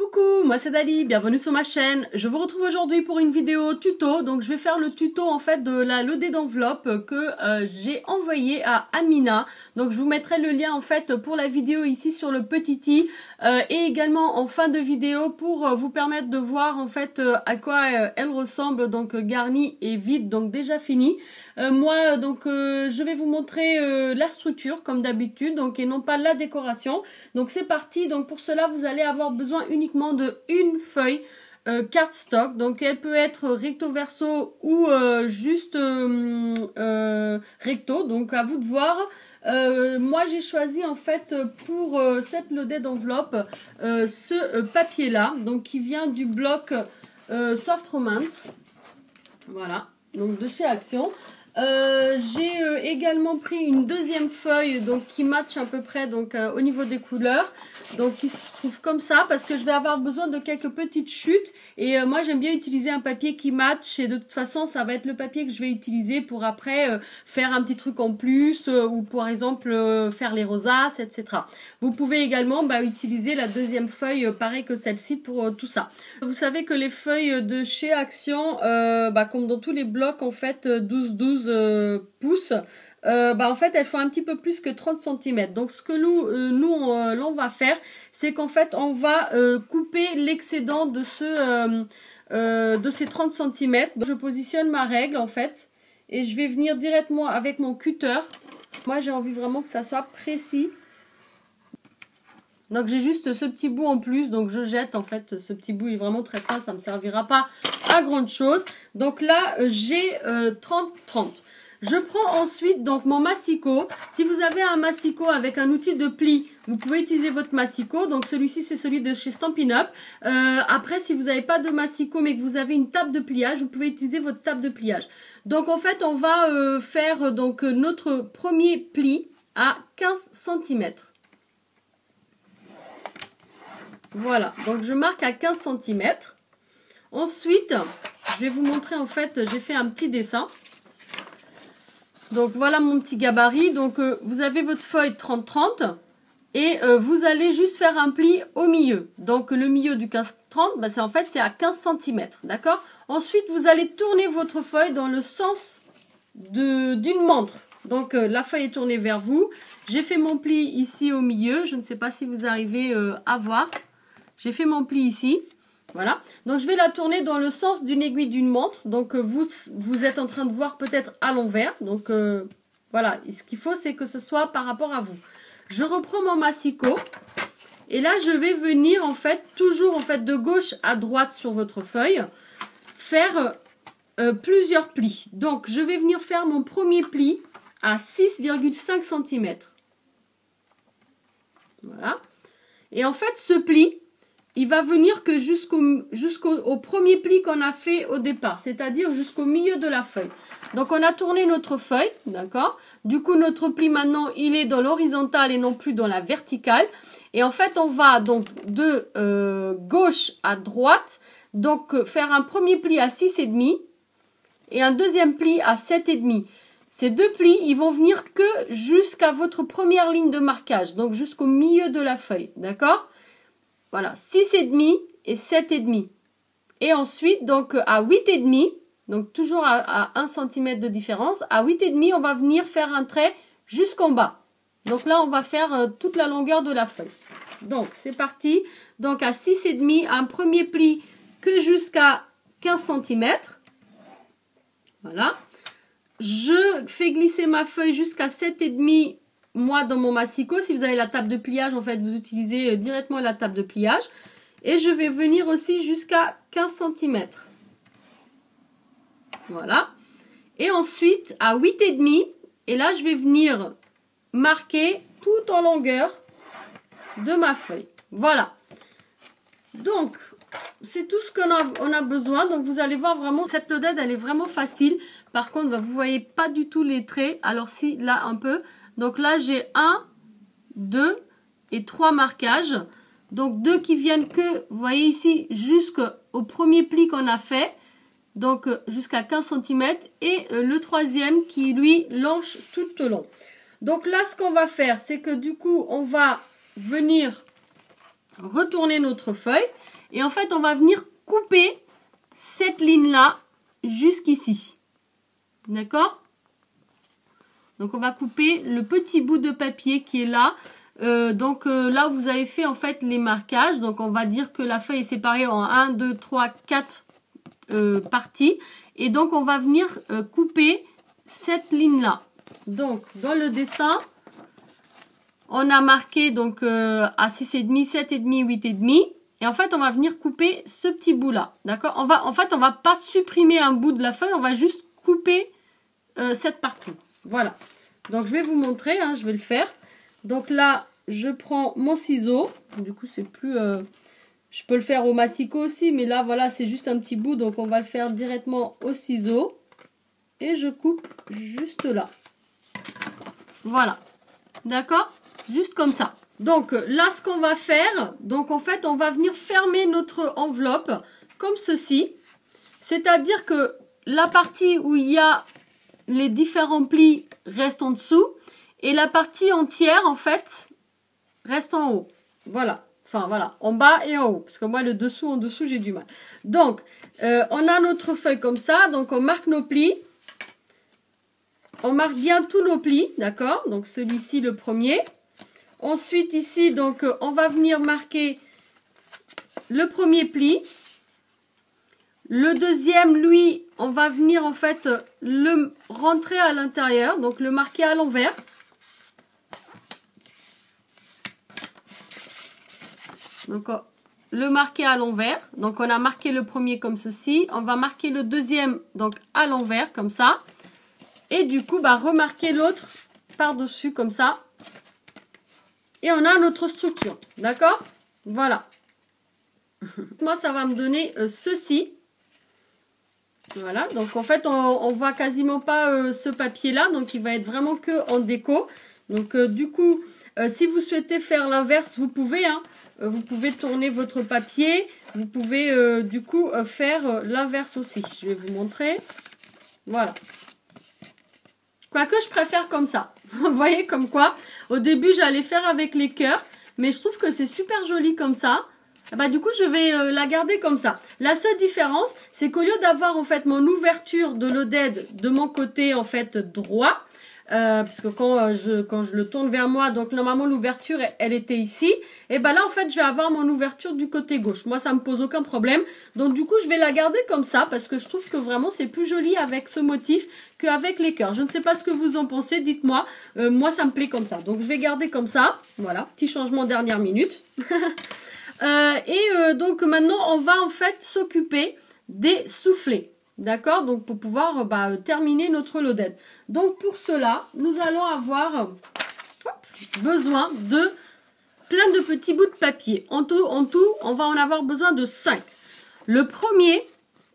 Coucou, moi c'est Dali, bienvenue sur ma chaîne. Je vous retrouve aujourd'hui pour une vidéo tuto. Donc je vais faire le tuto en fait de la loadée d'enveloppe que j'ai envoyée à Amina. Donc je vous mettrai le lien en fait pour la vidéo ici sur le petit i et également en fin de vidéo pour vous permettre de voir en fait à quoi elle ressemble, donc garnie et vide, donc déjà fini. Moi donc je vais vous montrer la structure comme d'habitude, donc et non pas la décoration. Donc c'est parti. Donc pour cela vous allez avoir besoin uniquement de une feuille cardstock. Donc elle peut être recto verso ou juste recto, donc à vous de voir. Moi j'ai choisi en fait pour cette loadée d'enveloppe ce papier là, donc qui vient du bloc Soft Romance, voilà, donc de chez Action. J'ai également pris une deuxième feuille donc qui match à peu près donc au niveau des couleurs, donc qui se trouve comme ça parce que je vais avoir besoin de quelques petites chutes et moi j'aime bien utiliser un papier qui match et de toute façon ça va être le papier que je vais utiliser pour après faire un petit truc en plus ou par exemple faire les rosaces, etc. Vous pouvez également utiliser la deuxième feuille pareil que celle-ci pour tout ça. Vous savez que les feuilles de chez Action comme dans tous les blocs en fait 12 pouces, en fait elles font un petit peu plus que 30 cm. Donc ce que l'on va faire, c'est qu'en fait on va couper l'excédent de ces 30 cm. Donc, je positionne ma règle en fait et je vais venir directement avec mon cutter. Moi j'ai envie vraiment que ça soit précis. Donc j'ai juste ce petit bout en plus, donc je jette en fait ce petit bout, il est vraiment très fin, ça ne me servira pas à grande chose. Donc là j'ai 30-30. Je prends ensuite donc mon massicot. Si vous avez un massicot avec un outil de pli, vous pouvez utiliser votre massicot. Donc celui-ci c'est celui de chez Stampin' Up. Après si vous n'avez pas de massicot mais que vous avez une table de pliage, vous pouvez utiliser votre table de pliage. Donc en fait on va faire donc notre premier pli à 15 cm. Voilà, donc je marque à 15 cm. Ensuite, je vais vous montrer en fait, j'ai fait un petit dessin. Donc voilà mon petit gabarit. Donc vous avez votre feuille 30-30 et vous allez juste faire un pli au milieu. Donc le milieu du 15-30, c'est à 15 cm, d'accord? Ensuite, vous allez tourner votre feuille dans le sens d'une montre. Donc la feuille est tournée vers vous. J'ai fait mon pli ici au milieu. Je ne sais pas si vous arrivez à voir. J'ai fait mon pli ici, voilà. Donc je vais la tourner dans le sens d'une aiguille d'une montre. Donc vous êtes en train de voir peut-être à l'envers. Donc voilà, et ce qu'il faut c'est que ce soit par rapport à vous. Je reprends mon massicot et là je vais venir en fait toujours en fait de gauche à droite sur votre feuille faire plusieurs plis. Donc je vais venir faire mon premier pli à 6,5 cm. Voilà. Et en fait ce pli, il va venir que jusqu'au premier pli qu'on a fait au départ, c'est-à-dire jusqu'au milieu de la feuille. Donc on a tourné notre feuille, d'accord? Du coup notre pli maintenant il est dans l'horizontale et non plus dans la verticale. Et en fait on va donc de gauche à droite, donc faire un premier pli à 6,5 et un deuxième pli à 7,5. Ces deux plis, ils vont venir que jusqu'à votre première ligne de marquage, donc jusqu'au milieu de la feuille, d'accord? Voilà, 6,5 et 7,5. Et ensuite, donc à 8,5, donc toujours à 1 cm de différence, à 8,5, on va venir faire un trait jusqu'en bas. Donc là, on va faire toute la longueur de la feuille. Donc, c'est parti. Donc à 6,5, un premier pli que jusqu'à 15 cm. Voilà. Je fais glisser ma feuille jusqu'à 7,5. Moi dans mon massicot, si vous avez la table de pliage, en fait vous utilisez directement la table de pliage. Et je vais venir aussi jusqu'à 15 cm. Voilà. Et ensuite à 8,5, et là je vais venir marquer tout en longueur de ma feuille. Voilà. Donc c'est tout ce qu'on a besoin. Donc vous allez voir vraiment, cette loaded elle est vraiment facile. Par contre, vous voyez pas du tout les traits. Alors si, là un peu. Donc là, j'ai 1, 2 et 3 marquages. Donc 2 qui viennent que, vous voyez ici, jusqu'au premier pli qu'on a fait. Donc jusqu'à 15 cm. Et le troisième qui, lui, longe tout au long. Donc là, ce qu'on va faire, c'est que du coup, on va venir retourner notre feuille. Et en fait, on va venir couper cette ligne-là jusqu'ici. D'accord? Donc, on va couper le petit bout de papier qui est là. Là où vous avez fait en fait les marquages. Donc, on va dire que la feuille est séparée en 1, 2, 3, 4 parties. Et donc, on va venir couper cette ligne-là. Donc, dans le dessin, on a marqué donc à 6,5, 7,5, 8,5. Et en fait, on va venir couper ce petit bout-là. D'accord? En fait, on va pas supprimer un bout de la feuille. On va juste couper cette partie. Voilà. Donc, je vais vous montrer. Hein, je vais le faire. Donc là, je prends mon ciseau. Du coup, c'est plus... je peux le faire au massicot aussi. Mais là, voilà, c'est juste un petit bout. Donc, on va le faire directement au ciseau. Et je coupe juste là. Voilà. D'accord? Juste comme ça. Donc là, ce qu'on va faire, donc en fait, on va venir fermer notre enveloppe comme ceci. C'est-à-dire que la partie où il y a les différents plis reste en dessous et la partie entière, en fait, reste en haut. Voilà. Enfin, voilà. En bas et en haut. Parce que moi, le dessous, en dessous, j'ai du mal. Donc, on a notre feuille comme ça. Donc, on marque nos plis. On marque bien tous nos plis. D'accord? Donc, celui-ci, le premier. Ensuite, ici, donc, on va venir marquer le premier pli. Le deuxième, lui, on va venir, en fait, le rentrer à l'intérieur. Donc, le marquer à l'envers. Donc, le marquer à l'envers. Donc, on a marqué le premier comme ceci. On va marquer le deuxième, donc, à l'envers, comme ça. Et du coup, remarquer l'autre par-dessus, comme ça. Et on a notre structure, d'accord? Voilà. Moi, ça va me donner ceci. Voilà, donc en fait, on voit quasiment pas ce papier-là. Donc, il va être vraiment que en déco. Donc, du coup, si vous souhaitez faire l'inverse, vous pouvez. Hein, vous pouvez tourner votre papier. Vous pouvez, du coup, faire l'inverse aussi. Je vais vous montrer. Voilà. Quoique, je préfère comme ça. Vous voyez, comme quoi, au début, j'allais faire avec les cœurs. Mais je trouve que c'est super joli comme ça. Du coup, je vais la garder comme ça. La seule différence, c'est qu'au lieu d'avoir, en fait, mon ouverture de l'Oded de mon côté, en fait, droit, parce que quand je le tourne vers moi, donc normalement, l'ouverture, elle était ici. Et là, en fait, je vais avoir mon ouverture du côté gauche. Moi, ça me pose aucun problème. Donc, du coup, je vais la garder comme ça, parce que je trouve que vraiment, c'est plus joli avec ce motif qu'avec les cœurs. Je ne sais pas ce que vous en pensez, dites-moi. Moi, ça me plaît comme ça. Donc, je vais garder comme ça. Voilà, petit changement dernière minute. Donc maintenant, on va en fait s'occuper des soufflets. D'accord? Donc pour pouvoir terminer notre Loded. Donc pour cela, nous allons avoir besoin de plein de petits bouts de papier. En tout, on va en avoir besoin de 5. Le premier,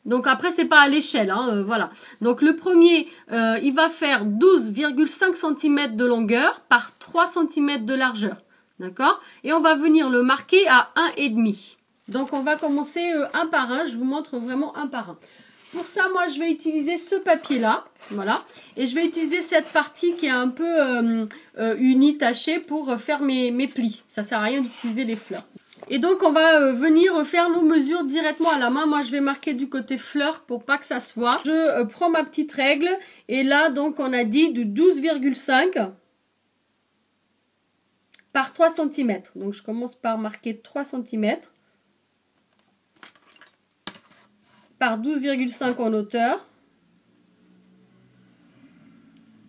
donc après c'est pas à l'échelle, hein, voilà. Donc le premier, il va faire 12,5 cm de longueur par 3 cm de largeur. D'accord? Et on va venir le marquer à 1,5. Donc, on va commencer un par un. Je vous montre vraiment un par un. Pour ça, moi, je vais utiliser ce papier-là. Voilà. Et je vais utiliser cette partie qui est un peu unie, tachée pour faire mes plis. Ça ne sert à rien d'utiliser les fleurs. Et donc, on va venir faire nos mesures directement à la main. Moi, je vais marquer du côté fleur pour pas que ça se voit. Je prends ma petite règle. Et là, donc, on a dit du 12,5 par 3 cm. Donc, je commence par marquer 3 cm par 12,5 en hauteur.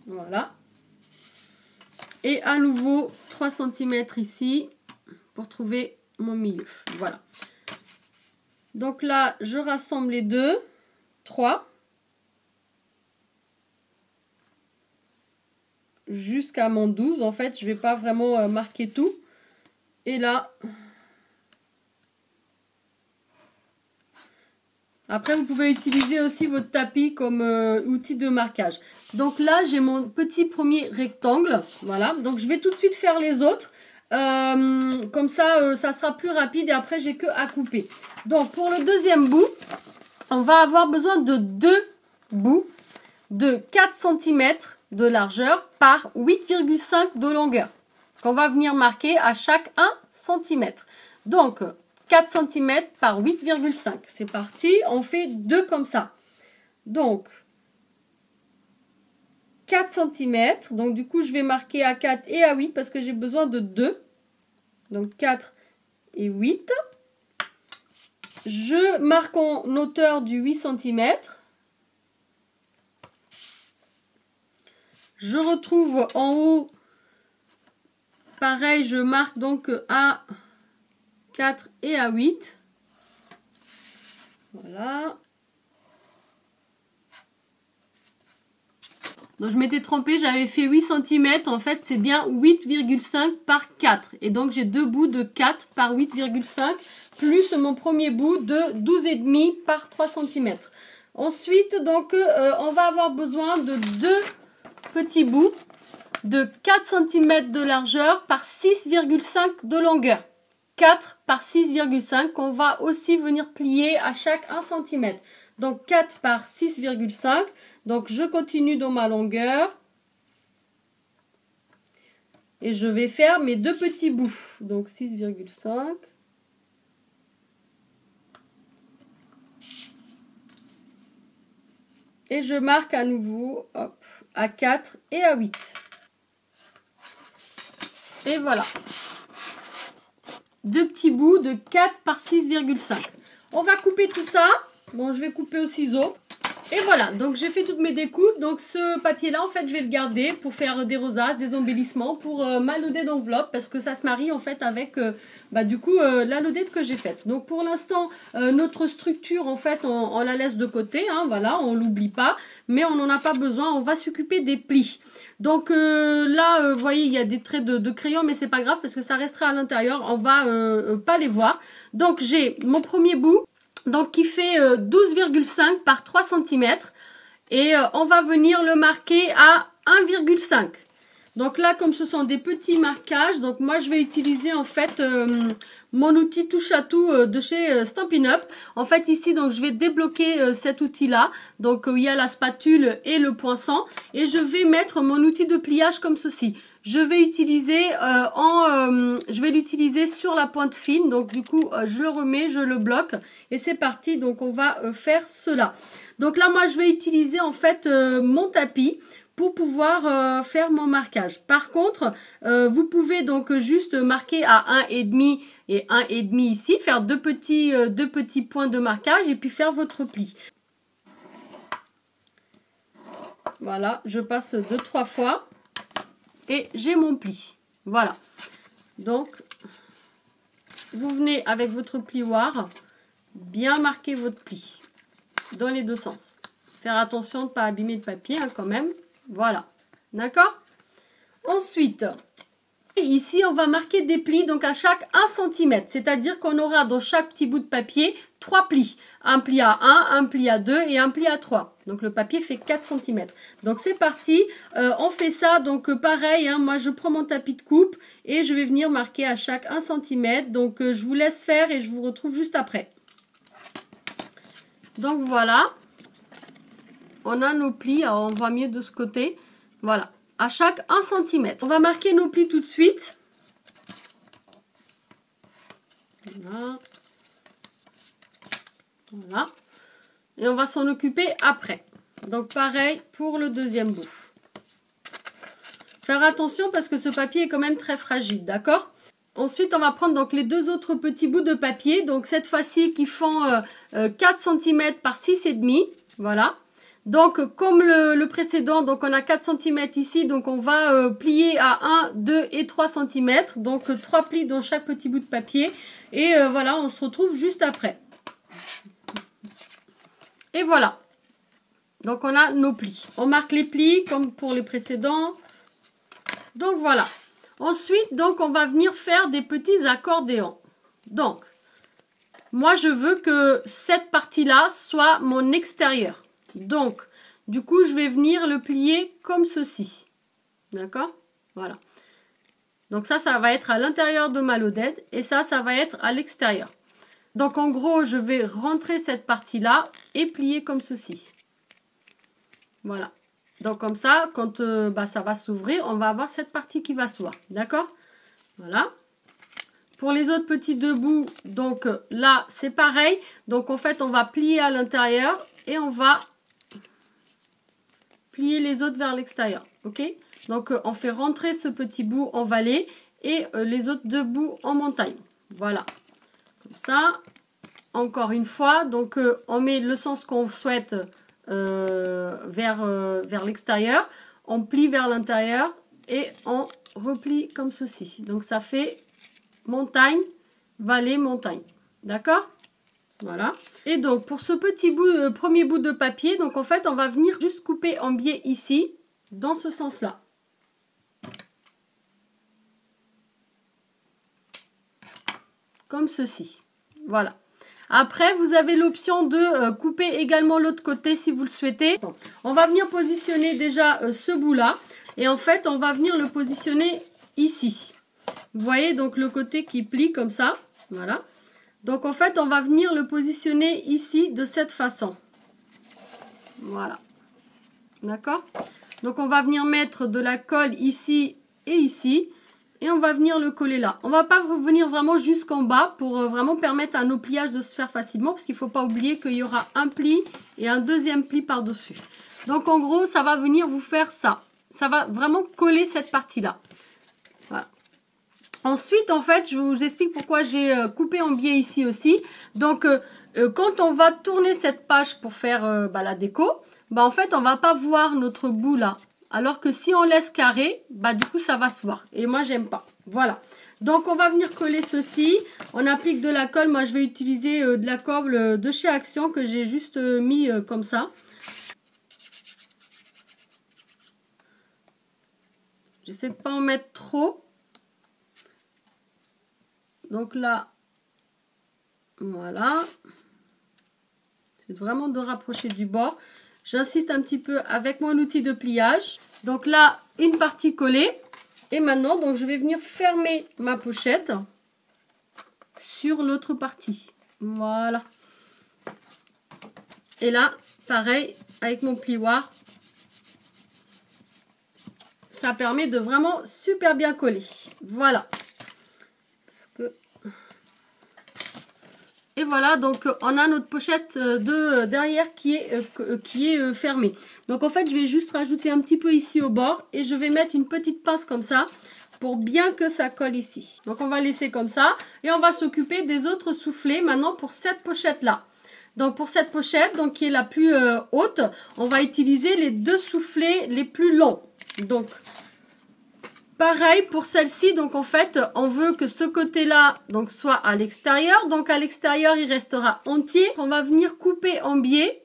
Voilà. Et à nouveau 3 cm ici pour trouver mon milieu. Voilà. Donc là, je rassemble les deux. 3. Jusqu'à mon 12. En fait, je ne vais pas vraiment marquer tout. Et là, après, vous pouvez utiliser aussi votre tapis comme outil de marquage. Donc là, j'ai mon petit premier rectangle. Voilà. Donc, je vais tout de suite faire les autres. Comme ça, ça sera plus rapide. Et après, j'ai que à couper. Donc, pour le deuxième bout, on va avoir besoin de 2 bouts de 4 cm de largeur par 8,5 de longueur. Qu'on va venir marquer à chaque 1 cm. Donc, 4 cm par 8,5. C'est parti, on fait 2 comme ça. Donc, 4 cm. Donc, du coup, je vais marquer à 4 et à 8 parce que j'ai besoin de 2. Donc, 4 et 8. Je marque en hauteur du 8 cm. Je retrouve en haut, pareil, je marque donc à 4 et à 8. Voilà. Donc je m'étais trompée, j'avais fait 8 cm. En fait, c'est bien 8,5 par 4. Et donc j'ai deux bouts de 4 par 8,5 plus mon premier bout de 12,5 par 3 cm. Ensuite, donc, on va avoir besoin de deux petits bouts de 4 cm de largeur par 6,5 de longueur. 4 par 6,5 qu'on va aussi venir plier à chaque 1 cm. Donc 4 par 6,5. Donc je continue dans ma longueur. Et je vais faire mes deux petits bouts. Donc 6,5. Et je marque à nouveau, hop, à 4 et à 8. Et voilà. Deux petits bouts de 4 par 6,5. On va couper tout ça. Bon, je vais couper au ciseau. Et voilà, donc j'ai fait toutes mes découpes. Donc ce papier-là, en fait, je vais le garder pour faire des rosaces, des embellissements, pour ma loaded d'enveloppe, parce que ça se marie en fait avec, du coup, la loaded que j'ai faite. Donc pour l'instant, notre structure, en fait, on la laisse de côté, hein, voilà, on l'oublie pas, mais on n'en a pas besoin, on va s'occuper des plis. Donc là, vous voyez, il y a des traits de crayon, mais c'est pas grave, parce que ça restera à l'intérieur, on va pas les voir. Donc j'ai mon premier bout. Donc qui fait 12,5 par 3 cm. Et on va venir le marquer à 1,5. Donc là, comme ce sont des petits marquages, donc moi je vais utiliser en fait mon outil touche à tout de chez Stampin' Up. En fait ici, donc je vais débloquer cet outil-là. Donc il y a la spatule et le poinçon. Et je vais mettre mon outil de pliage comme ceci. Je vais utiliser l'utiliser sur la pointe fine. Donc du coup, je le remets, je le bloque et c'est parti. Donc on va faire cela. Donc là, moi, je vais utiliser en fait mon tapis pour pouvoir faire mon marquage. Par contre, vous pouvez donc juste marquer à 1,5 et 1,5 ici, faire deux petits points de marquage et puis faire votre pli. Voilà, je passe 2-3 fois. Et j'ai mon pli. Voilà. Donc, vous venez avec votre plioir, bien marquer votre pli. Dans les deux sens. Faire attention de ne pas abîmer le papier hein, quand même. Voilà. D'accord? Ensuite, ici, on va marquer des plis donc à chaque 1 cm. C'est-à-dire qu'on aura dans chaque petit bout de papier 3 plis. Un pli à 1, un pli à 2 et un pli à 3. Donc le papier fait 4 cm. Donc c'est parti. On fait ça. Donc pareil, hein, moi je prends mon tapis de coupe et je vais venir marquer à chaque 1 cm. Donc je vous laisse faire et je vous retrouve juste après. Donc voilà. On a nos plis. Alors on voit mieux de ce côté. Voilà. À chaque 1 cm. On va marquer nos plis tout de suite. Voilà. Voilà. Et on va s'en occuper après. Donc pareil pour le deuxième bout. Faire attention parce que ce papier est quand même très fragile, d'accord? Ensuite, on va prendre donc les deux autres petits bouts de papier. Donc cette fois-ci qui font 4 cm par 6,5. Voilà. Donc comme le précédent, donc on a 4 cm ici. Donc on va plier à 1, 2 et 3 cm. Donc 3 plis dans chaque petit bout de papier. Et voilà, on se retrouve juste après. Et voilà. Donc on a nos plis. On marque les plis comme pour les précédents. Donc voilà. Ensuite, donc on va venir faire des petits accordéons. Donc, moi je veux que cette partie-là soit mon extérieur. Donc, du coup, je vais venir le plier comme ceci. D'accord? Voilà. Donc ça va être à l'intérieur de ma loaded et ça va être à l'extérieur. Donc en gros, je vais rentrer cette partie-là et plier comme ceci. Voilà. Donc comme ça, quand ça va s'ouvrir, on va avoir cette partie qui va s'ouvrir. D'accord? Voilà. Pour les autres petits deux bouts, donc là, c'est pareil. Donc, en fait, on va plier à l'intérieur et on va plier les autres vers l'extérieur. Ok? Donc, on fait rentrer ce petit bout en vallée et les autres deux bouts en montagne. Voilà. Comme ça. Encore une fois, donc on met le sens qu'on souhaite vers l'extérieur. On plie vers l'intérieur et on replie comme ceci. Donc, ça fait montagne, vallée, montagne. D'accord? Voilà. Et donc, pour ce petit bout, premier bout de papier, donc en fait, on va venir juste couper en biais ici, dans ce sens-là. Comme ceci. Voilà. Après, vous avez l'option de couper également l'autre côté si vous le souhaitez. On va venir positionner déjà ce bout-là. Et en fait, on va venir le positionner ici. Vous voyez donc le côté qui plie comme ça. Voilà. Donc en fait, on va venir le positionner ici de cette façon. Voilà. D'accord? Donc on va venir mettre de la colle ici et ici. Et on va venir le coller là. On ne va pas venir vraiment jusqu'en bas pour vraiment permettre à nos pliages de se faire facilement. Parce qu'il ne faut pas oublier qu'il y aura un pli et un deuxième pli par-dessus. Donc en gros, ça va venir vous faire ça. Ça va vraiment coller cette partie-là. Voilà. Ensuite, en fait, je vous explique pourquoi j'ai coupé en biais ici aussi. Donc, quand on va tourner cette page pour faire la déco, en fait, on ne va pas voir notre bout là. Alors que si on laisse carré, du coup, ça va se voir. Et moi, j'aime pas. Voilà. Donc, on va venir coller ceci. On applique de la colle. Moi, je vais utiliser de la colle de chez Action que j'ai juste mis comme ça. J'essaie de ne pas en mettre trop. Donc là, voilà. C'est vraiment de rapprocher du bord. J'insiste un petit peu avec mon outil de pliage. Donc là, une partie collée. Et maintenant, donc, je vais venir fermer ma pochette sur l'autre partie. Voilà. Et là, pareil, avec mon plioir, ça permet de vraiment super bien coller. Voilà. Et voilà, donc on a notre pochette de derrière qui est fermée. Donc en fait, je vais juste rajouter un petit peu ici au bord et je vais mettre une petite pince comme ça pour bien que ça colle ici. Donc on va laisser comme ça et on va s'occuper des autres soufflets maintenant pour cette pochette-là. Donc pour cette pochette, donc qui est la plus haute, on va utiliser les deux soufflets les plus longs. Donc pareil pour celle-ci, donc en fait, on veut que ce côté-là donc soit à l'extérieur. Donc à l'extérieur, il restera entier. On va venir couper en biais.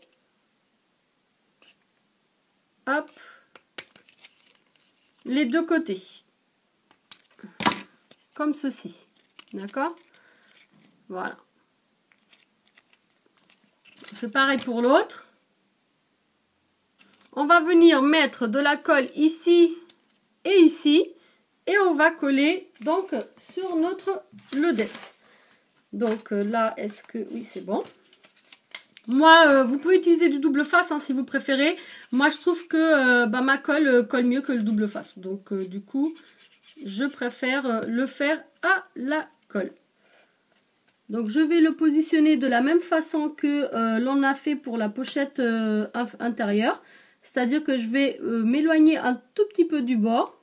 Hop. Les deux côtés. Comme ceci. D'accord? Voilà. On fait pareil pour l'autre. On va venir mettre de la colle ici et ici. Et on va coller donc sur notre ledette. Donc là, est-ce que... Oui, c'est bon. Moi, vous pouvez utiliser du double face si vous préférez. Moi, je trouve que ma colle colle mieux que le double face. Donc du coup, je préfère le faire à la colle. Donc je vais le positionner de la même façon que l'on a fait pour la pochette intérieure. C'est-à-dire que je vais m'éloigner un tout petit peu du bord.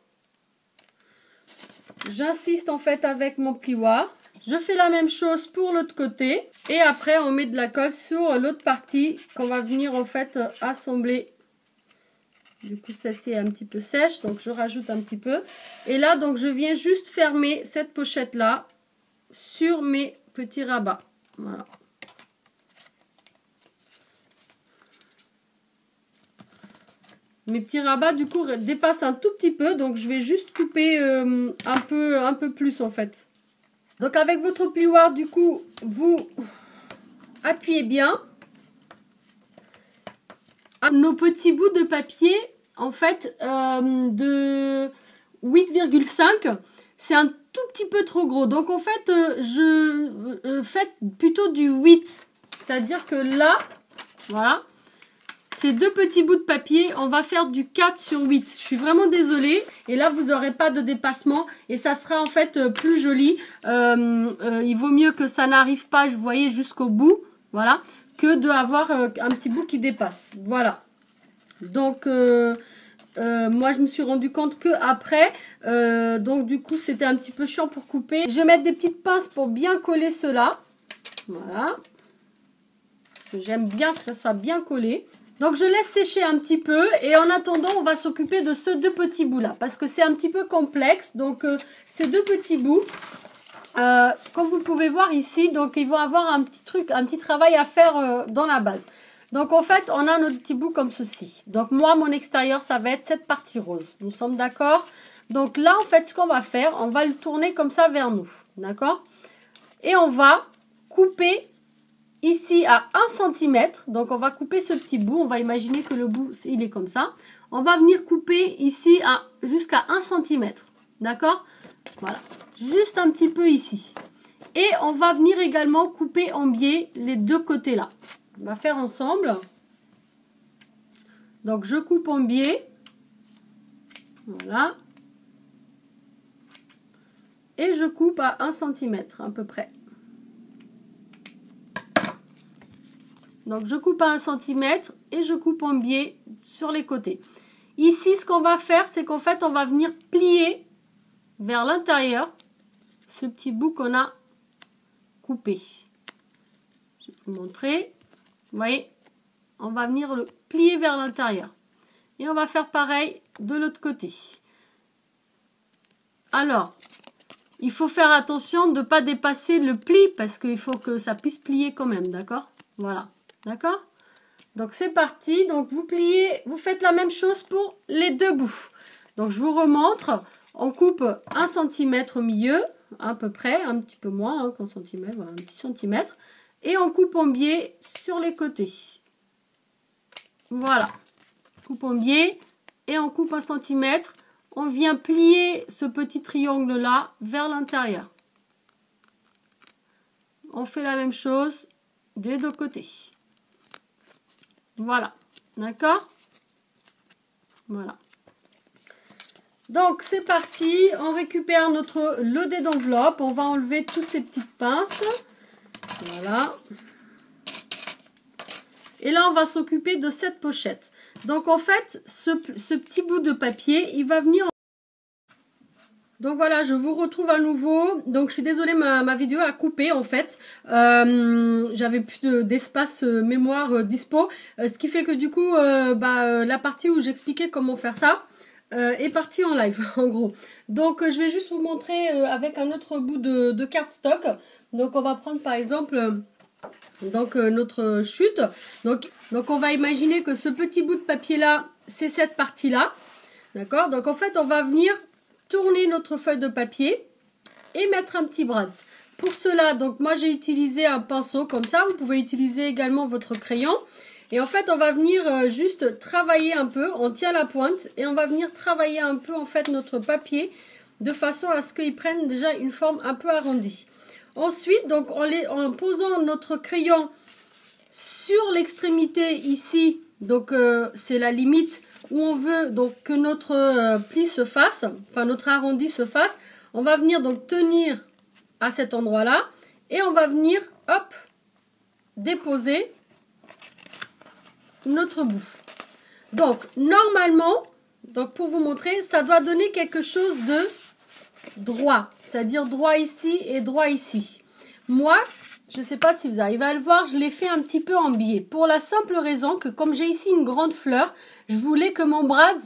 J'insiste en fait avec mon plioir. Je fais la même chose pour l'autre côté. Et après, on met de la colle sur l'autre partie qu'on va venir en fait assembler. Du coup, celle-ci est un petit peu sèche. Donc, je rajoute un petit peu. Et là, donc, je viens juste fermer cette pochette-là sur mes petits rabats. Voilà. Mes petits rabats, du coup, dépassent un tout petit peu. Donc, je vais juste couper un peu plus, en fait. Donc, avec votre plioir, du coup, vous appuyez bien. Nos petits bouts de papier, en fait, de 8,5, c'est un tout petit peu trop gros. Donc, en fait, je fais plutôt du 8. C'est-à-dire que là, voilà. ces deux petits bouts de papier, on va faire du 4 sur 8. Je suis vraiment désolée. Et là, vous n'aurez pas de dépassement. Et ça sera en fait plus joli. Il vaut mieux que ça n'arrive pas, vous voyez, jusqu'au bout. Voilà. Que d'avoir un petit bout qui dépasse. Voilà. Donc, moi, je me suis rendu compte que après, donc du coup, c'était un petit peu chiant pour couper. Je vais mettre des petites pinces pour bien coller cela. Voilà. J'aime bien que ça soit bien collé. Donc, je laisse sécher un petit peu. Et en attendant, on va s'occuper de ces deux petits bouts-là. Parce que c'est un petit peu complexe. Donc, ces deux petits bouts, comme vous pouvez voir ici, donc ils vont avoir un petit travail à faire dans la base. Donc, en fait, on a notre petit bout comme ceci. Donc, moi, mon extérieur, ça va être cette partie rose. Nous sommes d'accord? Donc, là, en fait, ce qu'on va faire, on va le tourner comme ça vers nous. D'accord? Et on va couper ici à 1 cm. Donc, on va couper ce petit bout. On va imaginer que le bout, il est comme ça. On va venir couper ici jusqu'à 1 cm. D'accord? Voilà. Juste un petit peu ici. Et on va venir également couper en biais les deux côtés là. On va faire ensemble. Donc, je coupe en biais. Voilà. Et je coupe à 1 cm à peu près. Donc, je coupe à 1 cm et je coupe en biais sur les côtés. Ici, ce qu'on va faire, c'est qu'en fait, on va venir plier vers l'intérieur ce petit bout qu'on a coupé. Je vais vous montrer. Vous voyez, on va venir le plier vers l'intérieur. Et on va faire pareil de l'autre côté. Alors, il faut faire attention de ne pas dépasser le pli parce qu'il faut que ça puisse plier quand même, d'accord? Voilà, d'accord? Donc, c'est parti. Donc, vous pliez, vous faites la même chose pour les deux bouts. Donc, je vous remontre. On coupe 1 cm au milieu, à peu près, un petit peu moins qu'un centimètre, voilà, un petit centimètre. Et on coupe en biais sur les côtés. Voilà. Coupe en biais et on coupe 1 cm. On vient plier ce petit triangle là vers l'intérieur. On fait la même chose des deux côtés. Voilà. D'accord? Voilà. Donc c'est parti. On récupère notre lodet d'enveloppe. On va enlever toutes ces petites pinces. Voilà. Et là, on va s'occuper de cette pochette. Donc, en fait, ce petit bout de papier, il va venir... Donc, voilà, je vous retrouve à nouveau. Donc, je suis désolée, ma vidéo a coupé, en fait. J'avais plus d'espace mémoire dispo. Ce qui fait que, du coup, la partie où j'expliquais comment faire ça est partie en live, en gros. Donc, je vais juste vous montrer avec un autre bout de cardstock. Donc, on va prendre, par exemple... notre chute. Donc on va imaginer que ce petit bout de papier là, c'est cette partie là. D'accord? Donc en fait, on va venir tourner notre feuille de papier et mettre un petit brad. Pour cela, donc moi j'ai utilisé un pinceau comme ça. Vous pouvez utiliser également votre crayon. Et en fait, on va venir juste travailler un peu. On tient la pointe et on va venir travailler un peu en fait notre papier de façon à ce qu'il prenne déjà une forme un peu arrondie. Ensuite, donc en posant notre crayon sur l'extrémité ici, donc c'est la limite où on veut donc que notre pli se fasse, enfin notre arrondi se fasse, on va venir donc tenir à cet endroit-là et on va venir, hop, déposer notre bout. Donc normalement, donc pour vous montrer, ça doit donner quelque chose de droit, c'est-à-dire droit ici et droit ici. Moi, je ne sais pas si vous arrivez à le voir, je l'ai fait un petit peu en biais. Pour la simple raison que comme j'ai ici une grande fleur, je voulais que mon brad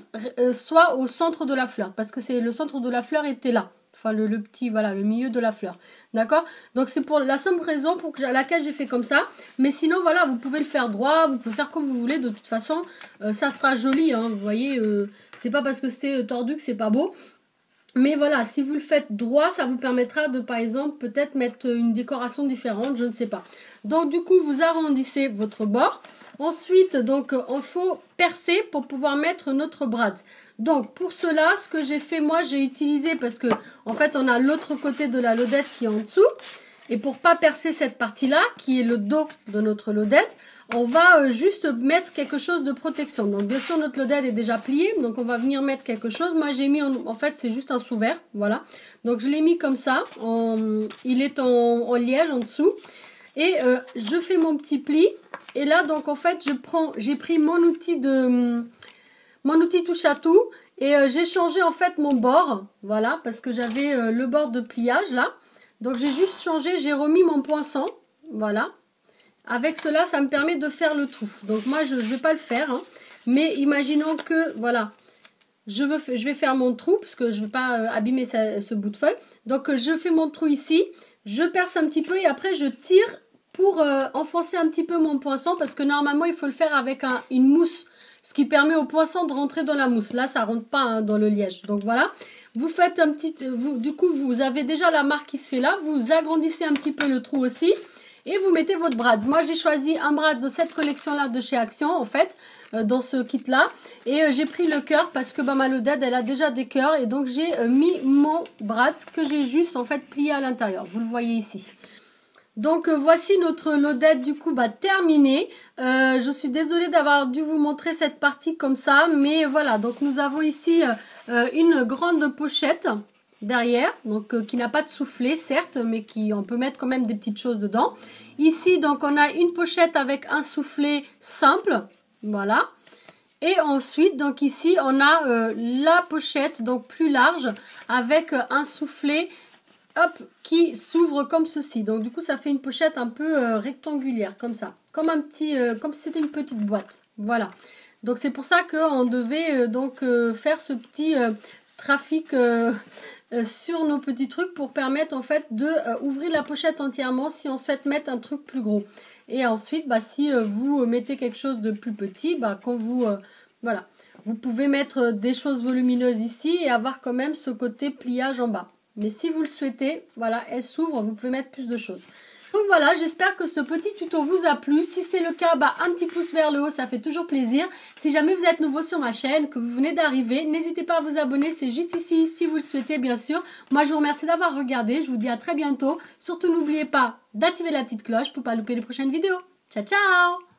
soit au centre de la fleur. Parce que le centre de la fleur était là. Enfin, le petit, voilà, le milieu de la fleur. D'accord? Donc, c'est pour la simple raison pour laquelle j'ai fait comme ça. Mais sinon, voilà, vous pouvez le faire droit, vous pouvez faire comme vous voulez. De toute façon, ça sera joli, hein, vous voyez, c'est pas parce que c'est tordu que c'est pas beau. Mais voilà, si vous le faites droit, ça vous permettra de, par exemple, peut-être mettre une décoration différente, je ne sais pas. Donc, du coup, vous arrondissez votre bord. Ensuite, donc, il faut percer pour pouvoir mettre notre brad. Donc, pour cela, ce que j'ai fait, moi, j'ai utilisé, parce que, en fait, on a l'autre côté de la lodette qui est en dessous. Et pour pas percer cette partie-là, qui est le dos de notre lodette, on va juste mettre quelque chose de protection. Donc bien sûr notre lodette est déjà pliée, donc on va venir mettre quelque chose. Moi j'ai mis, en fait c'est juste un sous-vert, voilà. Donc je l'ai mis comme ça, il est en liège en dessous. Et je fais mon petit pli. Et là donc en fait j'ai pris mon outil touche à tout. Et j'ai changé en fait mon bord, voilà, parce que j'avais le bord de pliage là. Donc j'ai juste changé, j'ai remis mon poinçon, voilà. Avec cela, ça me permet de faire le trou. Donc moi, je ne vais pas le faire. Hein. Mais imaginons que, voilà, je vais faire mon trou, parce que je ne veux pas abîmer ce bout de feuille. Donc je fais mon trou ici, je perce un petit peu et après je tire pour enfoncer un petit peu mon poinçon. Parce que normalement, il faut le faire avec une mousse, ce qui permet au poinçon de rentrer dans la mousse. Là, ça ne rentre pas hein, dans le liège. Donc voilà, vous faites un petit... du coup, vous avez déjà la marque qui se fait là. Vous agrandissez un petit peu le trou aussi. Et vous mettez votre brads. Moi, j'ai choisi un brads de cette collection-là de chez Action, en fait, dans ce kit-là. Et j'ai pris le cœur parce que ma lodette, elle a déjà des cœurs. Et donc, j'ai mis mon brads que j'ai juste, en fait, plié à l'intérieur. Vous le voyez ici. Donc, voici notre lodette, du coup, terminée. Je suis désolée d'avoir dû vous montrer cette partie comme ça. Mais voilà, donc nous avons ici une grande pochette derrière, donc qui n'a pas de soufflet certes, mais on peut mettre quand même des petites choses dedans. Ici donc on a une pochette avec un soufflet simple, voilà. Et ensuite donc ici on a la pochette donc plus large avec un soufflet hop qui s'ouvre comme ceci. Donc du coup ça fait une pochette un peu rectangulaire comme ça, comme un petit, comme si c'était une petite boîte, voilà. Donc c'est pour ça qu'on devait faire ce petit trafic sur nos petits trucs pour permettre en fait de ouvrir la pochette entièrement si on souhaite mettre un truc plus gros. Et ensuite si vous mettez quelque chose de plus petit, quand vous voilà, vous pouvez mettre des choses volumineuses ici et avoir quand même ce côté pliage en bas. Mais si vous le souhaitez, voilà, elle s'ouvre, vous pouvez mettre plus de choses. Donc voilà, j'espère que ce petit tuto vous a plu. Si c'est le cas, un petit pouce vers le haut, ça fait toujours plaisir. Si jamais vous êtes nouveau sur ma chaîne, que vous venez d'arriver, n'hésitez pas à vous abonner, c'est juste ici, si vous le souhaitez, bien sûr. Moi, je vous remercie d'avoir regardé, je vous dis à très bientôt. Surtout, n'oubliez pas d'activer la petite cloche pour ne pas louper les prochaines vidéos. Ciao, ciao!